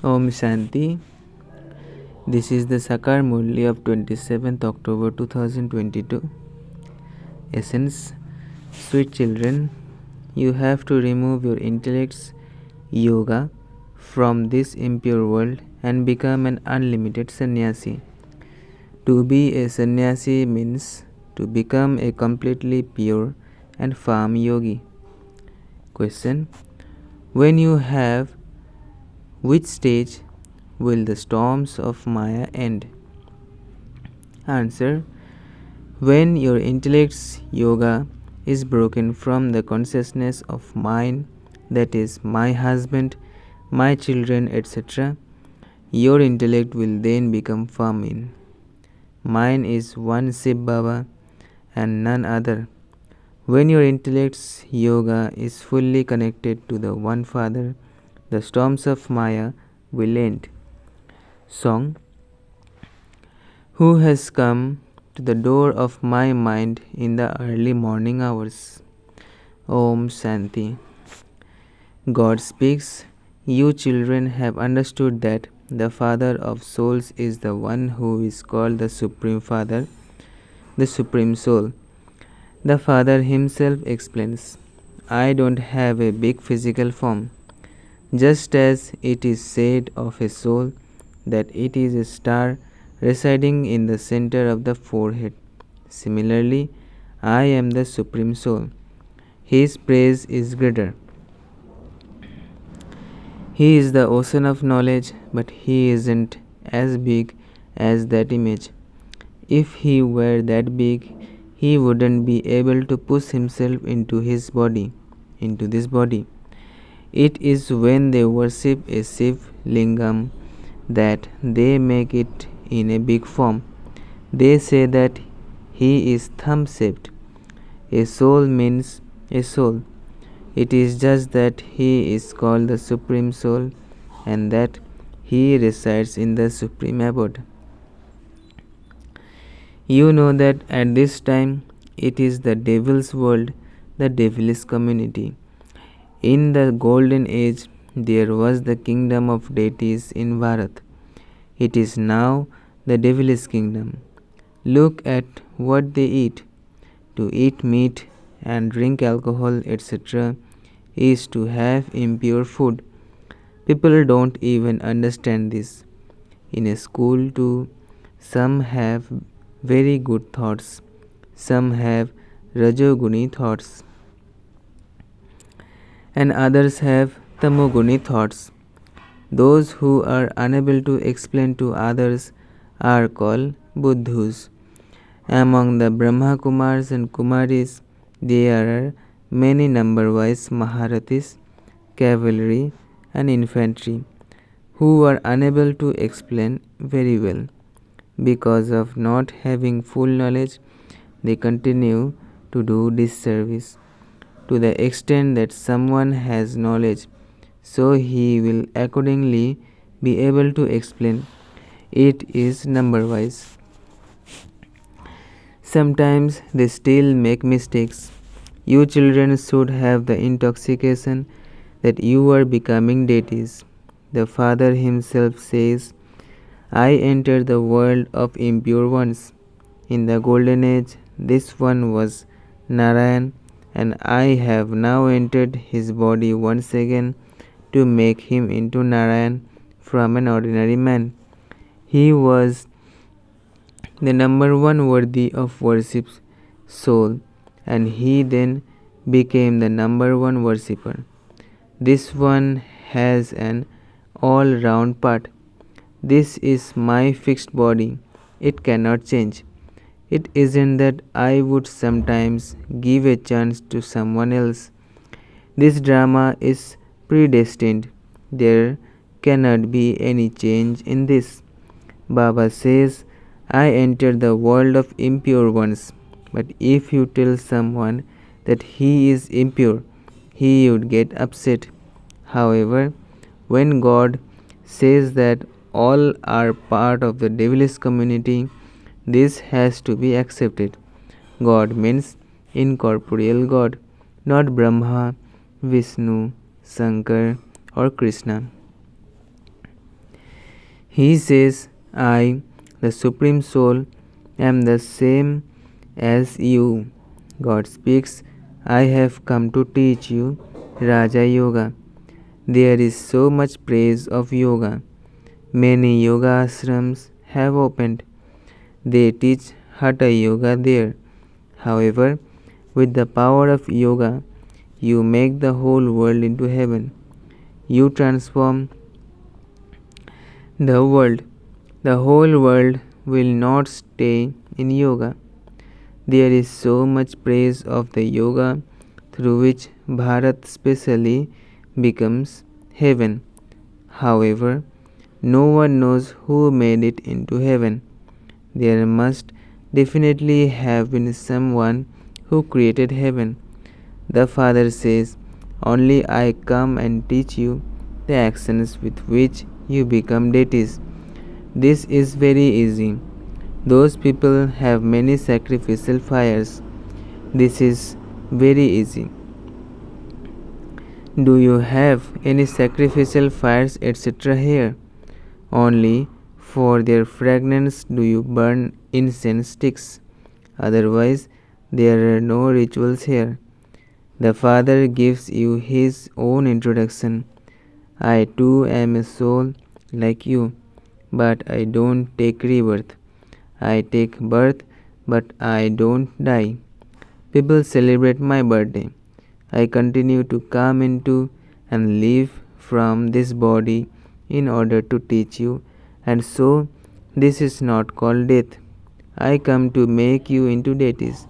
Om Shanti. This is the Sakar Murli of 27th October 2022. Essence. Sweet children, you have to remove your intellect's yoga from this impure world and become an unlimited sannyasi. To be a sannyasi means to become a completely pure and firm yogi. Question. When you have, which stage will the storms of Maya end? Answer. When your intellect's yoga is broken from the consciousness of mine, that is, my husband, my children, etc., your intellect will then become firm in. Mine is one Shiv Baba and none other. When your intellect's yoga is fully connected to the One Father, the storms of Maya will end. Song. Who has come to the door of my mind in the early morning hours? Om Shanti. God speaks. You children have understood that the Father of souls is the one who is called the Supreme Father, the Supreme Soul. The Father himself explains, I don't have a big physical form. Just as it is said of a soul that it is a star residing in the center of the forehead. Similarly, I am the Supreme Soul. His praise is greater. He is the ocean of knowledge, but he isn't as big as that image. If he were that big, he wouldn't be able to push himself into this body. It is when they worship a Shiv Lingam that they make it in a big form. They say that he is thumb shaped. A soul means a soul. It is just that he is called the Supreme Soul and that he resides in the Supreme Abode. You know that at this time it is the devil's world, the devilish community. In the golden age, there was the kingdom of deities in Bharat. It is now the devilish kingdom. Look at what they eat. To eat meat and drink alcohol, etc., is to have impure food. People don't even understand this. In a school, too, some have very good thoughts, some have Rajoguni thoughts, and others have Tamoguni thoughts. Those who are unable to explain to others are called Buddhus. Among the Brahma Kumars and Kumaris, there are many number-wise Maharathis, cavalry, and infantry who are unable to explain very well. Because of not having full knowledge, they continue to do disservice. To the extent that someone has knowledge, so he will accordingly be able to explain. It is number-wise. Sometimes they still make mistakes. You children should have the intoxication that you are becoming deities. The Father himself says, I entered the world of impure ones. In the golden age, this one was Narayan, and I have now entered his body once again to make him into Narayan from an ordinary man. He was the number one worthy of worship soul, and he then became the number one worshipper. This one has an all-round part. This is my fixed body. It cannot change. It isn't that I would sometimes give a chance to someone else. This drama is predestined. There cannot be any change in this. Baba says, I enter the world of impure ones. But if you tell someone that he is impure, he would get upset. However, when God says that all are part of the devilish community, this has to be accepted. God means incorporeal God, not Brahma, Vishnu, Shankar, or Krishna. He says, I, the Supreme Soul, am the same as you. God speaks, I have come to teach you Raja Yoga. There is so much praise of yoga. Many yoga ashrams have opened. They teach Hatha Yoga there. However, with the power of yoga, you make the whole world into heaven. You transform the world. The whole world will not stay in yoga. There is so much praise of the yoga through which Bharat specially becomes heaven. However, no one knows who made it into heaven. There must definitely have been someone who created heaven. The Father says, only I come and teach you the actions with which you become deities. This is very easy. Those people have many sacrificial fires. This is very easy. Do you have any sacrificial fires, etc. here? Only for their fragrance do you burn incense sticks. Otherwise, there are no rituals here. The Father gives you his own introduction. I too am a soul like you, but I don't take rebirth. I take birth, but I don't die. People celebrate my birthday. I continue to come into and live from this body in order to teach you, and so this is not called death. I come to make you into deities.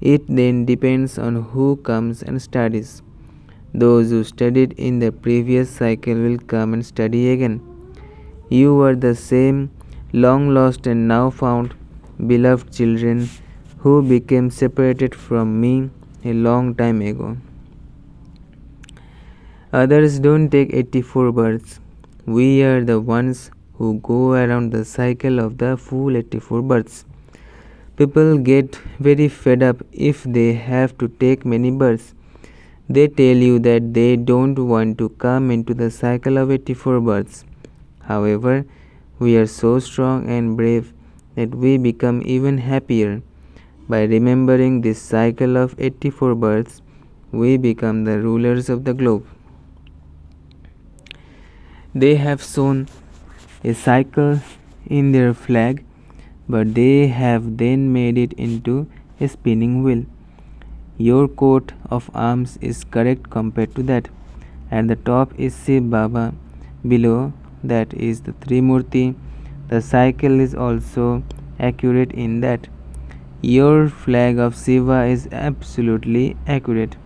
It then depends on who comes and studies. Those who studied in the previous cycle will come and study again. You were the same long lost and now found beloved children who became separated from me a long time ago. Others don't take 84 births. We are the ones who go around the cycle of the full 84 births. People get very fed up if they have to take many births. They tell you that they don't want to come into the cycle of 84 births. However, we are so strong and brave that we become even happier. By remembering this cycle of 84 births, we become the rulers of the globe. They have shown a cycle in their flag, but they have then made it into a spinning wheel. Your coat of arms is correct compared to that. At the top is Shiv Baba, below that is the Trimurti. The cycle is also accurate in that. Your flag of Shiva is absolutely accurate.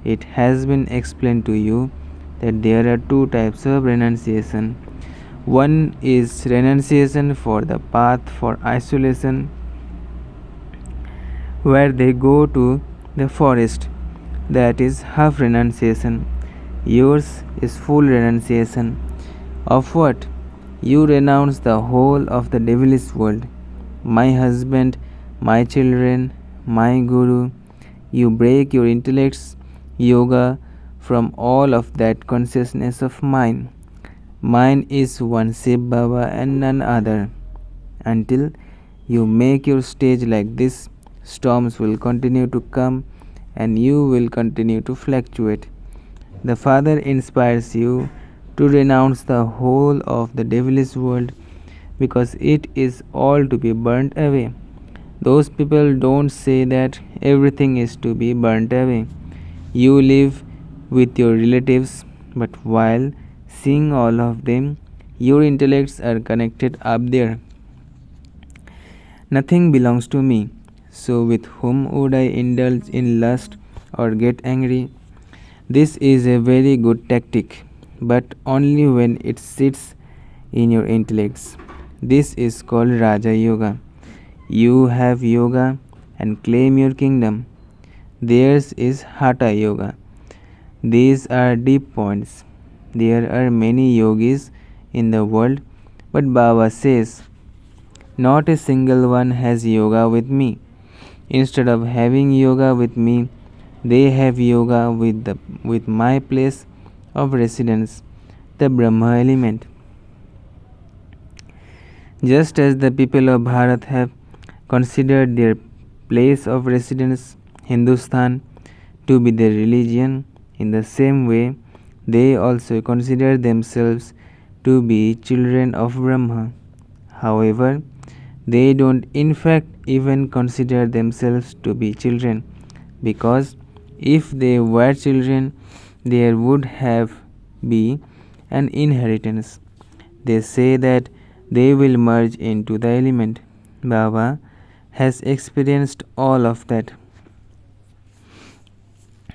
It has been explained to you that there are two types of renunciation. One is renunciation for the path for isolation, where they go to the forest. That is half renunciation. Yours is full renunciation. Of what? You renounce the whole of the devilish world. My husband, my children, my guru. You break your intellect's yoga from all of that consciousness of mine. Mine is one Shiv Baba and none other. Until you make your stage like this, storms will continue to come and you will continue to fluctuate. The Father inspires you to renounce the whole of the devilish world because it is all to be burnt away. Those people don't say that everything is to be burnt away. You live with your relatives, but while seeing all of them, your intellects are connected up there. Nothing belongs to me. So, with whom would I indulge in lust or get angry? This is a very good tactic, but only when it sits in your intellects. This is called Raja Yoga. You have yoga and claim your kingdom. Theirs is Hatha Yoga. These are deep points. There are many yogis in the world, but Baba says, not a single one has yoga with me. Instead of having yoga with me, they have yoga with my place of residence, the Brahma element. Just as the people of Bharat have considered their place of residence, Hindustan, to be their religion, in the same way they also consider themselves to be children of Brahma. However, they don't in fact even consider themselves to be children, because if they were children, there would have be an inheritance. They say that they will merge into the element. Baba has experienced all of that.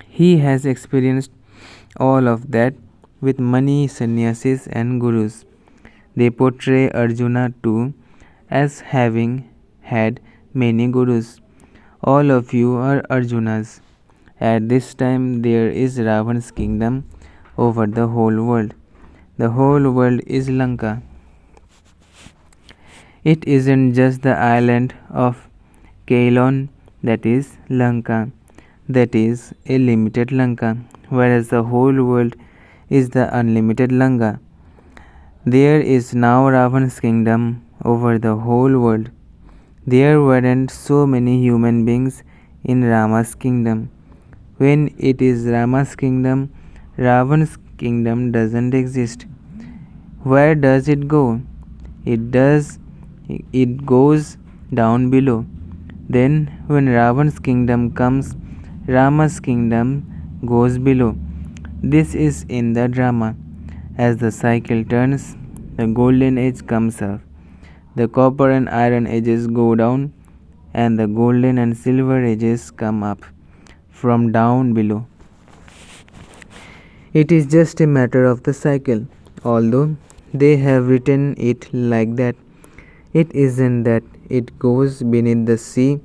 He has experienced all of that with many sannyasis and gurus. They portray Arjuna too as having had many gurus. All of you are Arjunas. At this time, there is Ravan's kingdom over the whole world. The whole world is Lanka. It isn't just the island of Ceylon that is Lanka, that is a limited Lanka, whereas the whole world is the unlimited Lanka. There is now Ravan's kingdom over the whole world. There weren't so many human beings in Rama's kingdom. When it is Rama's kingdom, Ravan's kingdom doesn't exist. Where does it go? It goes down below. Then when Ravan's kingdom comes, Rama's kingdom goes below. This is in the drama. As the cycle turns, the golden age comes up. The copper and iron ages go down, and the golden and silver ages come up from down below. It is just a matter of the cycle, although they have written it like that. It isn't that it goes beneath the sea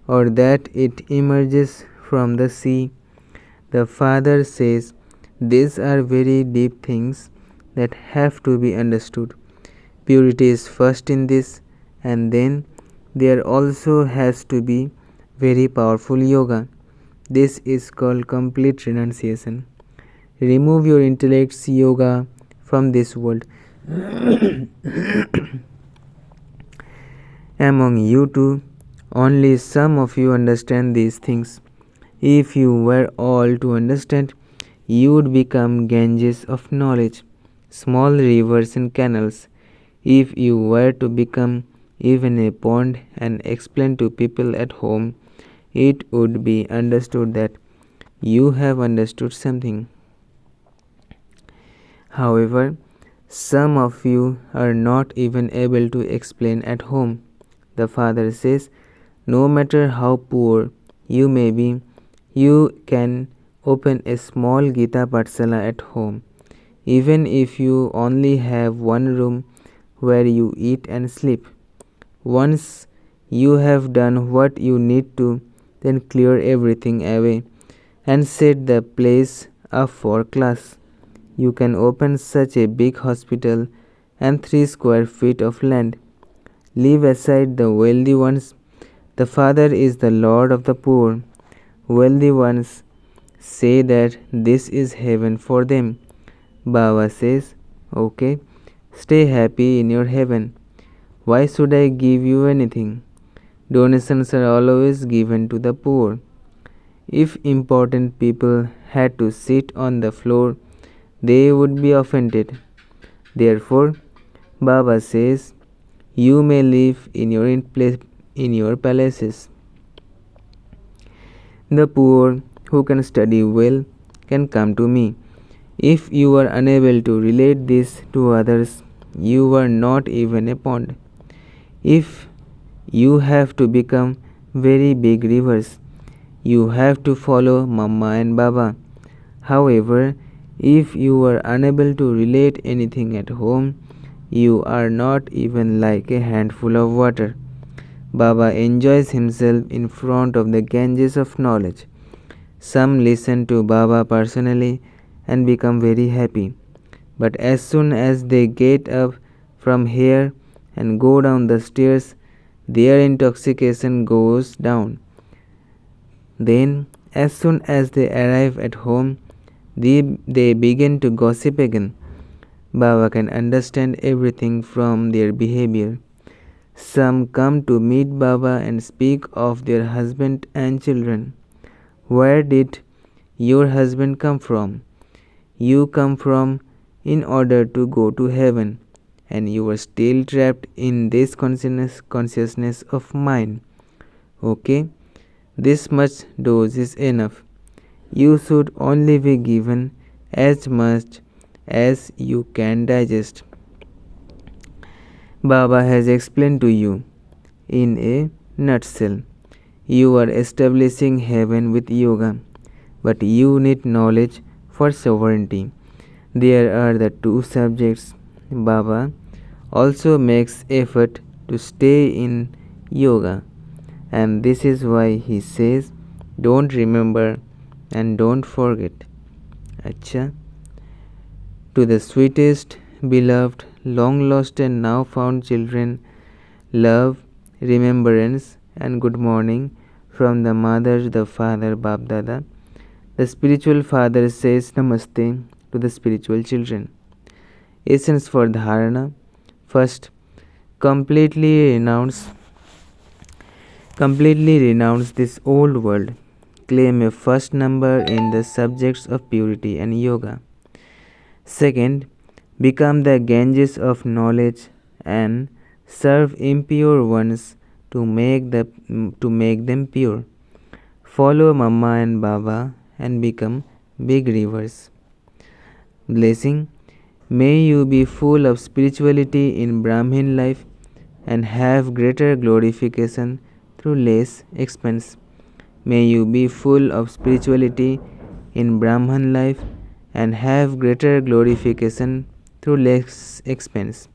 or that it emerges from the sea. The Father says these are very deep things that have to be understood. Purity is first in this, and then there also has to be very powerful yoga. This is called complete renunciation. Remove your intellect's yoga from this world. Among you two, only some of you understand these things. If you were all to understand, you would become Ganges of knowledge, small rivers and canals. If you were to become even a pond and explain to people at home, it would be understood that you have understood something. However, some of you are not even able to explain at home. The Father says, no matter how poor you may be, you can open a small Gita Patsala at home. Even if you only have one room where you eat and sleep. Once you have done what you need to, then clear everything away and set the place up for class. You can open such a big hospital and 3 square feet of land. Leave aside the wealthy ones. The Father is the Lord of the poor. Wealthy ones say that this is heaven for them. Baba says, okay, stay happy in your heaven. Why should I give you anything? Donations are always given to the poor. If important people had to sit on the floor, they would be offended. Therefore, Baba says, you may live in your palaces. The poor who can study well can come to me. If you are unable to relate this to others, you are not even a pond. If you have to become very big rivers, you have to follow Mama and Baba. However, if you are unable to relate anything at home, you are not even like a handful of water. Baba enjoys himself in front of the Ganges of knowledge. Some listen to Baba personally and become very happy. But as soon as they get up from here and go down the stairs, their intoxication goes down. Then, as soon as they arrive at home, they begin to gossip again. Baba can understand everything from their behavior. Some come to meet Baba and speak of their husband and children. Where did your husband come from? You come from in order to go to heaven, and you are still trapped in this consciousness of mine. Okay, this much dose is enough. You should only be given as much as you can digest. Baba has explained to you in a nutshell. You are establishing heaven with yoga, but you need knowledge for sovereignty. There are the two subjects. Baba also makes effort to stay in yoga, and this is why he says, don't remember and don't forget. Acha. To the sweetest, beloved, long lost and now found children, love, remembrance, and good morning from the mother, the father, Bab Dada. The spiritual father says Namaste to the spiritual children. Essence for Dharana. First, completely renounce this old world. Claim a first number in the subjects of purity and yoga. Second, become the Ganges of knowledge and serve impure ones to make them pure. Follow Mama and Baba and become big rivers. Blessing. May you be full of spirituality in Brahmin life and have greater glorification through less expense. May you be full of spirituality in Brahman life and have greater glorification through less expense.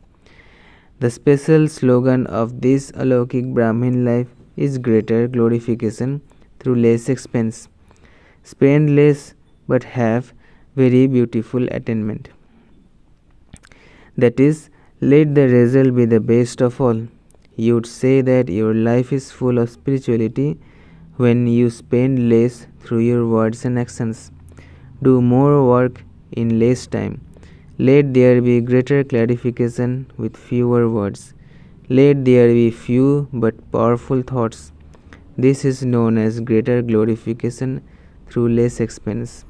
The special slogan of this Alokik Brahmin life is greater glorification through less expense. Spend less but have very beautiful attainment. That is, let the result be the best of all. You would say that your life is full of spirituality when you spend less through your words and actions. Do more work in less time. Let there be greater clarification with fewer words. Let there be few but powerful thoughts. This is known as greater glorification through less expense.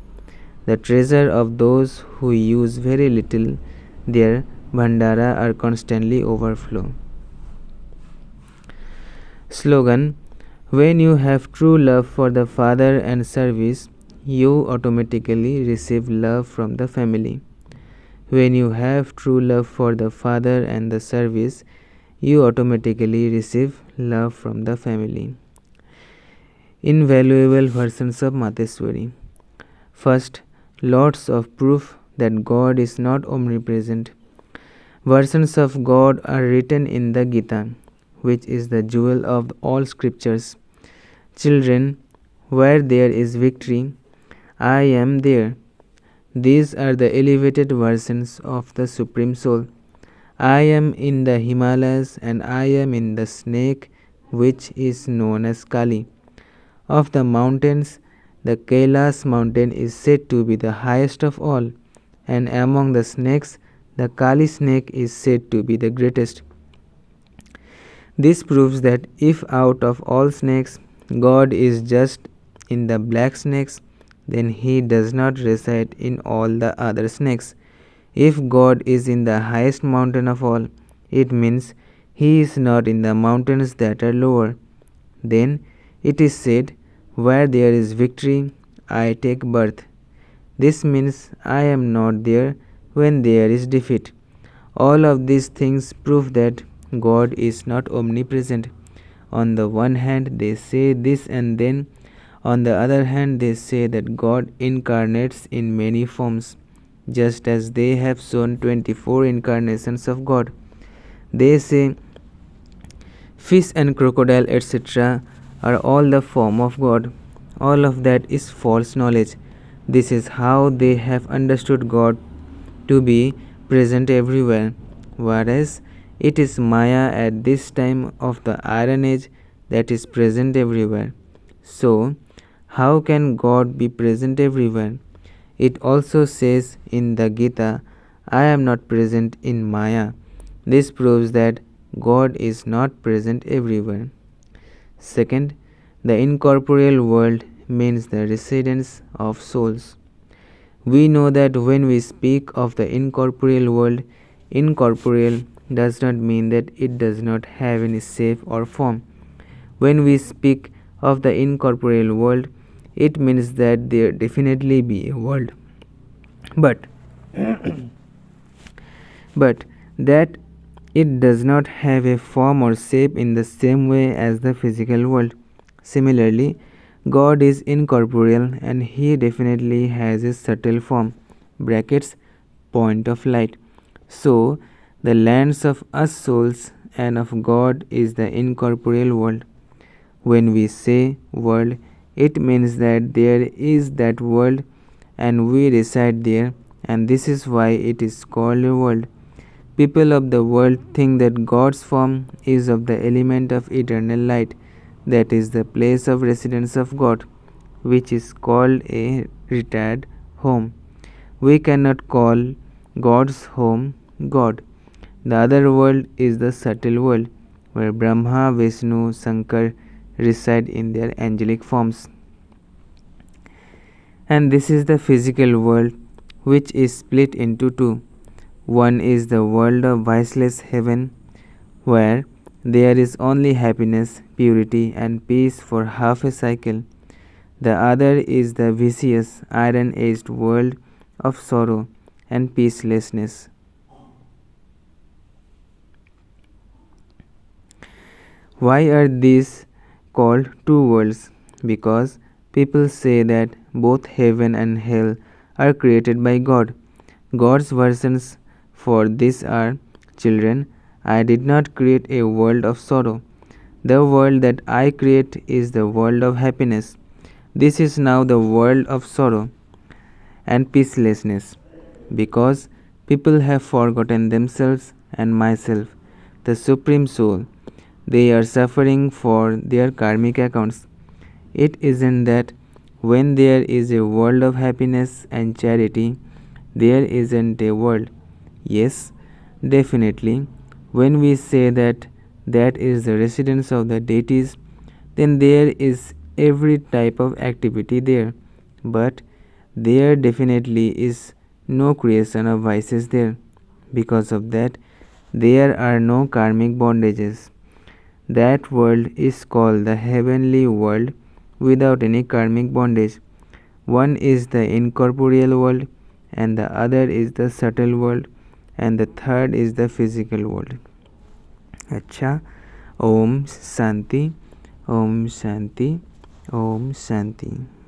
The treasure of those who use very little, their bhandara are constantly overflow. Slogan. When you have true love for the Father and service, you automatically receive love from the family. When you have true love for the Father and the service, you automatically receive love from the family. Invaluable versions of Mateswari. First, lots of proof that God is not omnipresent. Versions of God are written in the Gita, which is the jewel of all scriptures. Children, where there is victory, I am there. These are the elevated versions of the Supreme Soul. I am in the Himalayas and I am in the snake which is known as Kali. Of the mountains, the Kailas mountain is said to be the highest of all, and among the snakes, the Kali snake is said to be the greatest. This proves that if out of all snakes, God is just in the black snakes, then he does not reside in all the other snakes. If God is in the highest mountain of all, it means he is not in the mountains that are lower. Then it is said, where there is victory, I take birth. This means I am not there when there is defeat. All of these things prove that God is not omnipresent. On the one hand, they say this, and then on the other hand, they say that God incarnates in many forms, just as they have shown 24 incarnations of God. They say fish and crocodile, etc., are all the form of God. All of that is false knowledge. This is how they have understood God to be present everywhere, whereas it is Maya at this time of the Iron Age that is present everywhere. So, how can God be present everywhere? It also says in the Gita, I am not present in Maya. This proves that God is not present everywhere. Second, the incorporeal world means the residence of souls. We know that when we speak of the incorporeal world, incorporeal does not mean that it does not have any shape or form. When we speak of the incorporeal world, it means that there definitely be a world. But but that it does not have a form or shape in the same way as the physical world. Similarly, God is incorporeal and he definitely has a subtle form brackets point of light. So the lands of us souls and of God is the incorporeal world. When we say world, it means that there is that world and we reside there, and this is why it is called a world. People of the world think that God's form is of the element of eternal light, that is the place of residence of God, which is called a retired home. We cannot call God's home God. The other world is the subtle world, where Brahma, Vishnu, Shankar reside in their angelic forms. And this is the physical world, which is split into two. One is the world of viceless heaven, where there is only happiness, purity, and peace for half a cycle. The other is the vicious, iron edged world of sorrow and peacelessness. Why are these called two worlds? Because people say that both heaven and hell are created by God. God's versions for this are children, I did not create a world of sorrow. The world that I create is the world of happiness. This is now the world of sorrow and peacelessness, because people have forgotten themselves and myself, the Supreme Soul. They are suffering for their karmic accounts. It isn't that when there is a world of happiness and charity, there isn't a world. Yes, definitely. When we say that that is the residence of the deities, then there is every type of activity there. But there definitely is no creation of vices there. Because of that, there are no karmic bondages. That world is called the heavenly world without any karmic bondage. One is the incorporeal world, and the other is the subtle world, and the third is the physical world. अच्छा, ओम शांति, ओम शांति, ओम शांति.